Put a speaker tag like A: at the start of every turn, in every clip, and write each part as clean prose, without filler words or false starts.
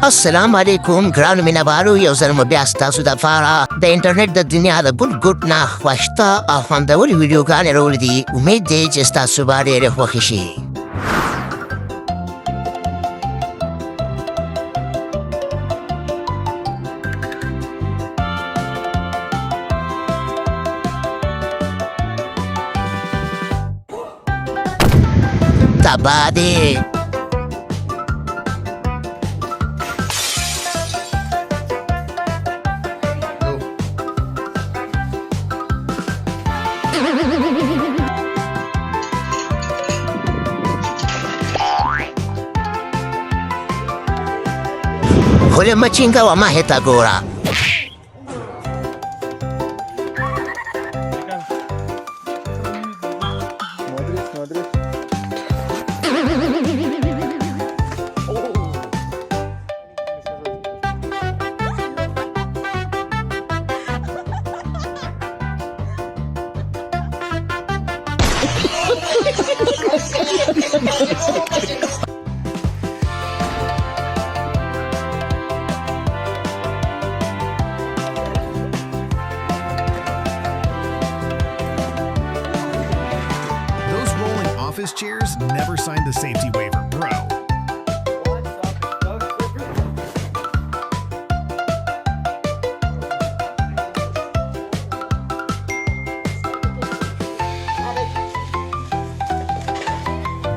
A: Assalamualaikum, ground minabaru user mo biasta suda fara. The internet da dunia da good na khwashta afanda wali video kan erodi umid de jesta subare re khwahishi. Tabade. Hole machinga wa maheta gora.
B: Office chairs never signed the safety waiver, bro.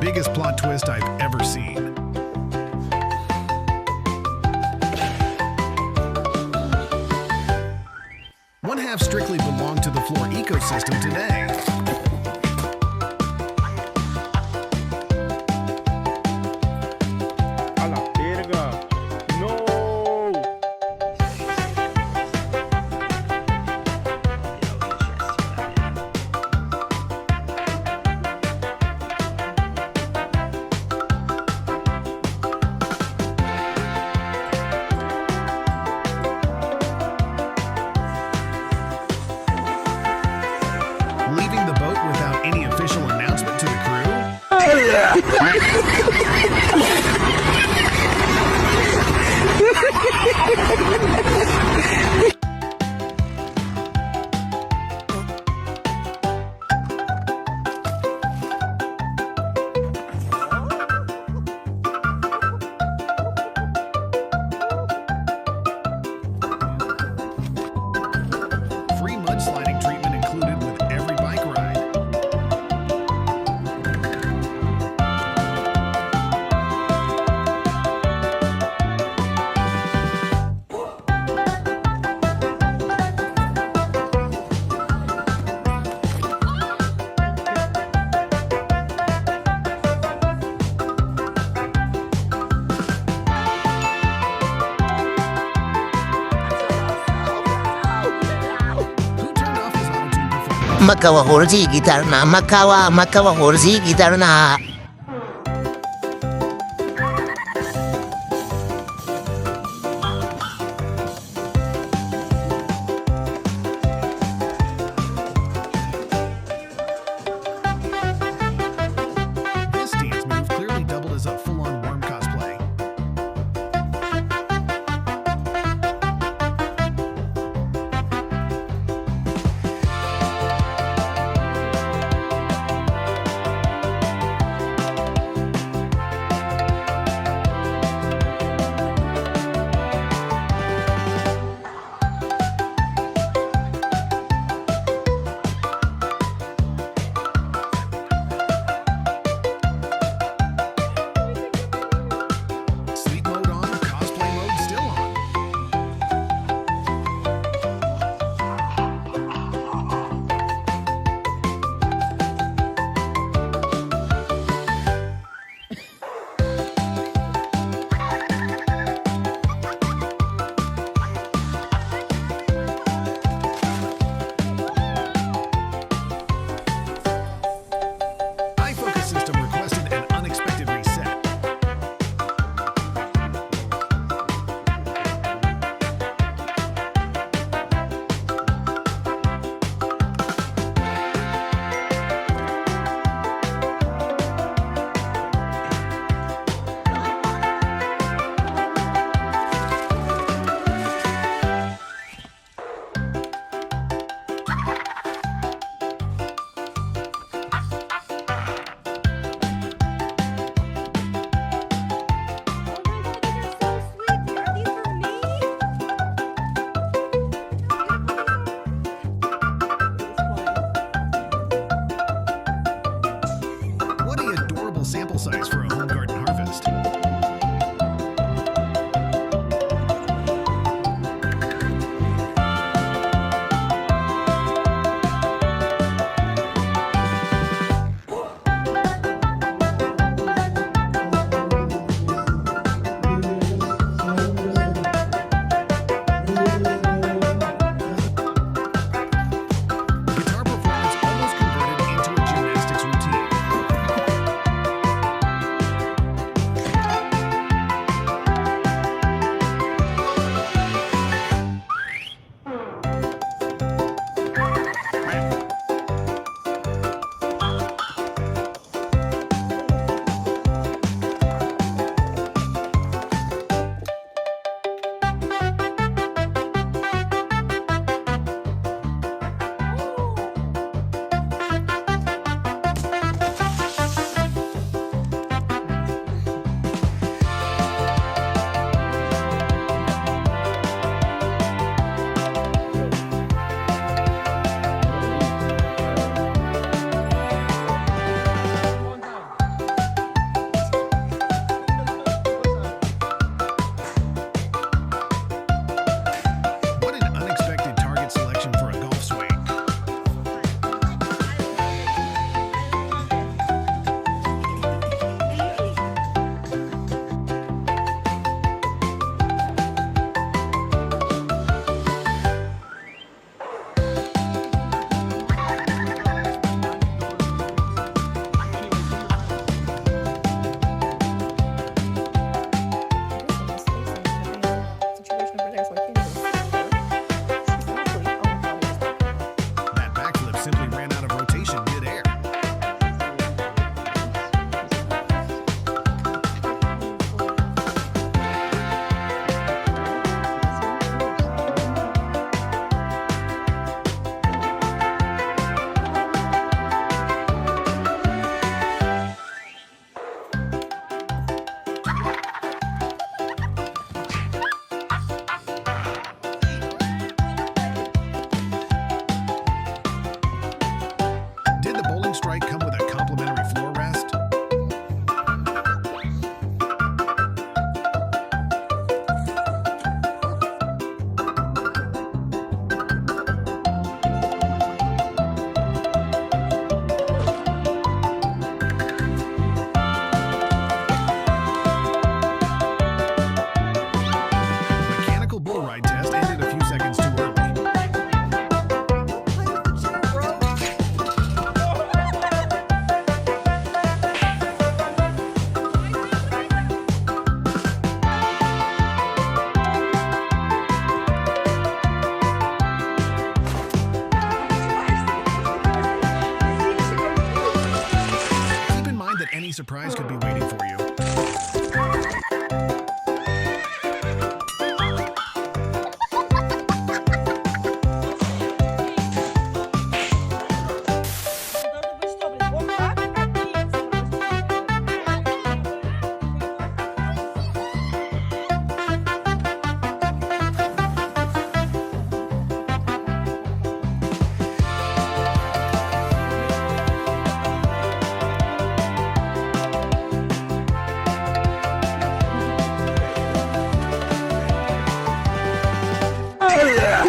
B: Biggest plot twist I've ever seen. One half strictly belonged to the floor ecosystem today. Leaving the boat without any official announcement to the crew? Free mudsliding treatment included with every bike ride.
A: Makawa horzi gitar na makawa horzi gitar na.
B: This dance move clearly doubled as a full-on worm cosplay.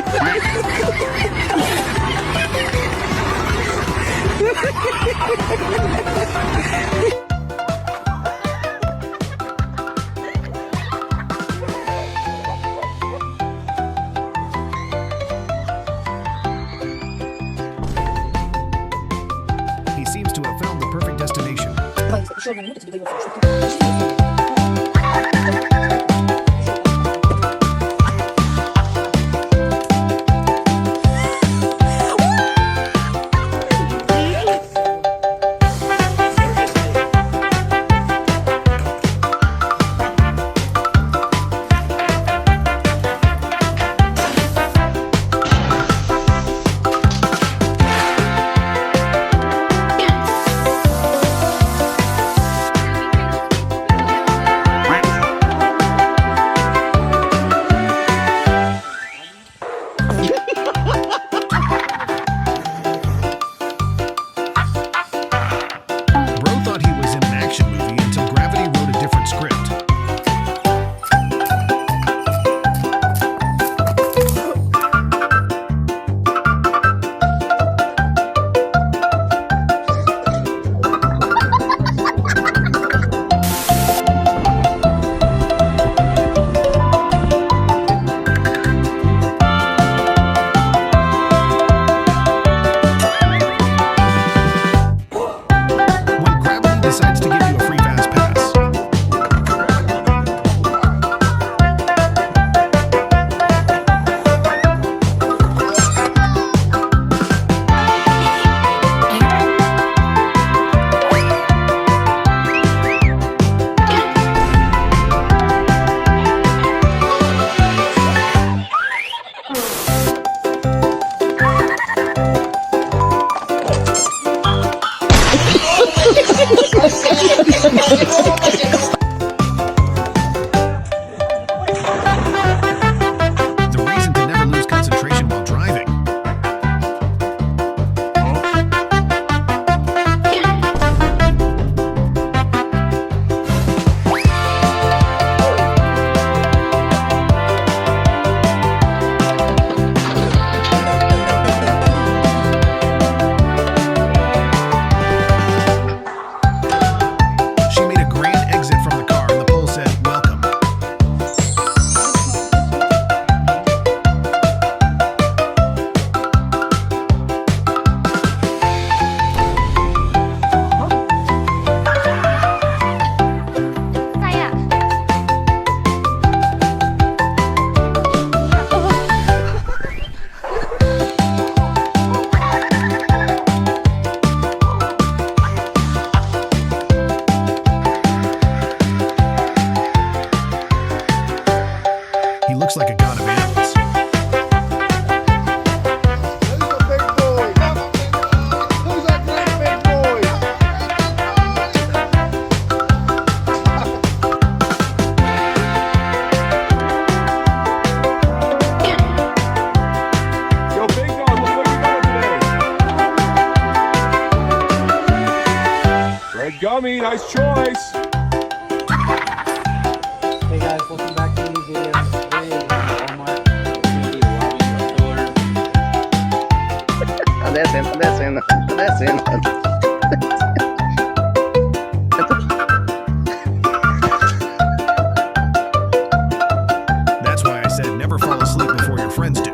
B: He seems to have found the perfect destination. Bro thought he was in an action movie until Gravity wrote a different script. When Gravity decides to give you a free fast pass, the reason to never lose concentration while driving. She made a grand exit from the car and the pole said, "Welcome."
C: Saya.
B: He looks like a god of animals.
D: Who's the big boy? Who's that great big boy? Yo, big dog, what's what you doing today? Red gummy, nice choice.
E: Hey guys, welcome back to a new video. Today we're at Walmart. We're gonna be robbing the store.
B: That's why I said never fall asleep before your friends do.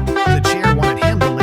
B: The chair wanted him to